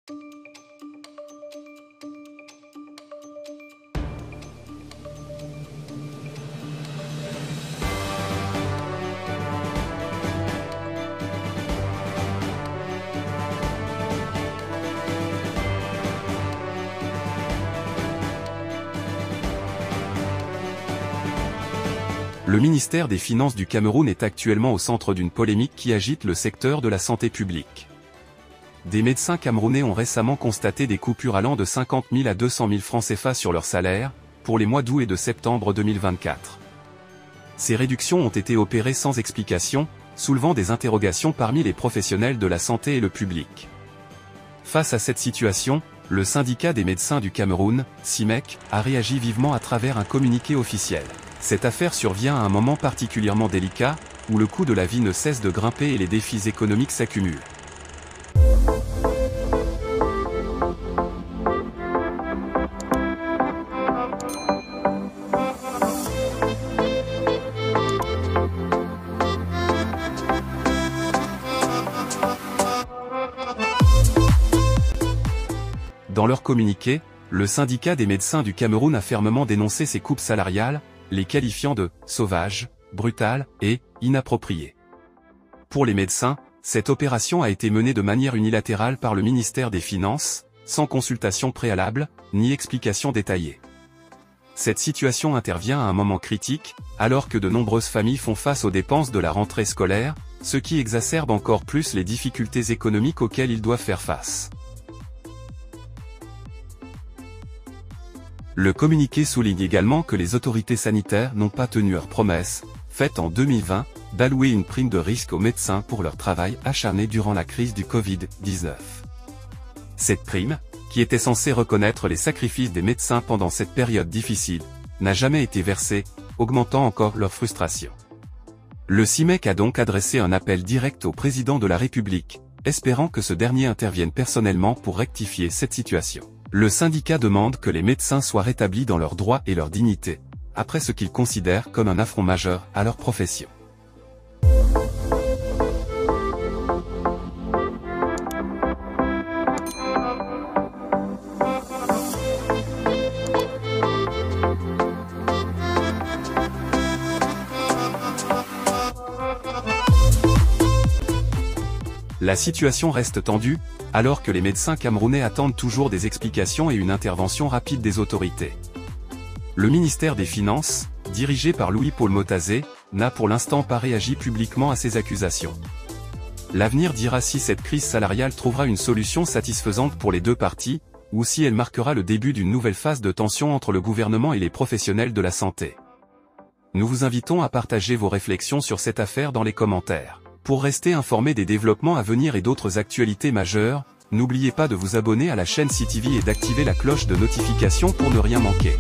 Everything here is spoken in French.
Le ministère des Finances du Cameroun est actuellement au centre d'une polémique qui agite le secteur de la santé publique. Des médecins camerounais ont récemment constaté des coupures allant de 50 000 à 200 000 francs CFA sur leur salaire, pour les mois d'août et de septembre 2024. Ces réductions ont été opérées sans explication, soulevant des interrogations parmi les professionnels de la santé et le public. Face à cette situation, le syndicat des médecins du Cameroun, SIMEC, a réagi vivement à travers un communiqué officiel. Cette affaire survient à un moment particulièrement délicat, où le coût de la vie ne cesse de grimper et les défis économiques s'accumulent. Dans leur communiqué, le syndicat des médecins du Cameroun a fermement dénoncé ces coupes salariales, les qualifiant de « sauvages », « brutales » et « inappropriées ». Pour les médecins, cette opération a été menée de manière unilatérale par le ministère des Finances, sans consultation préalable, ni explication détaillée. Cette situation intervient à un moment critique, alors que de nombreuses familles font face aux dépenses de la rentrée scolaire, ce qui exacerbe encore plus les difficultés économiques auxquelles ils doivent faire face. Le communiqué souligne également que les autorités sanitaires n'ont pas tenu leur promesse, faite en 2020, d'allouer une prime de risque aux médecins pour leur travail acharné durant la crise du Covid-19. Cette prime, qui était censée reconnaître les sacrifices des médecins pendant cette période difficile, n'a jamais été versée, augmentant encore leur frustration. Le SIMEC a donc adressé un appel direct au président de la République, espérant que ce dernier intervienne personnellement pour rectifier cette situation. Le syndicat demande que les médecins soient rétablis dans leurs droits et leur dignité, après ce qu'ils considèrent comme un affront majeur à leur profession. La situation reste tendue, alors que les médecins camerounais attendent toujours des explications et une intervention rapide des autorités. Le ministère des Finances, dirigé par Louis-Paul Motazé, n'a pour l'instant pas réagi publiquement à ces accusations. L'avenir dira si cette crise salariale trouvera une solution satisfaisante pour les deux parties, ou si elle marquera le début d'une nouvelle phase de tension entre le gouvernement et les professionnels de la santé. Nous vous invitons à partager vos réflexions sur cette affaire dans les commentaires. Pour rester informé des développements à venir et d'autres actualités majeures, n'oubliez pas de vous abonner à la chaîne CTV et d'activer la cloche de notification pour ne rien manquer.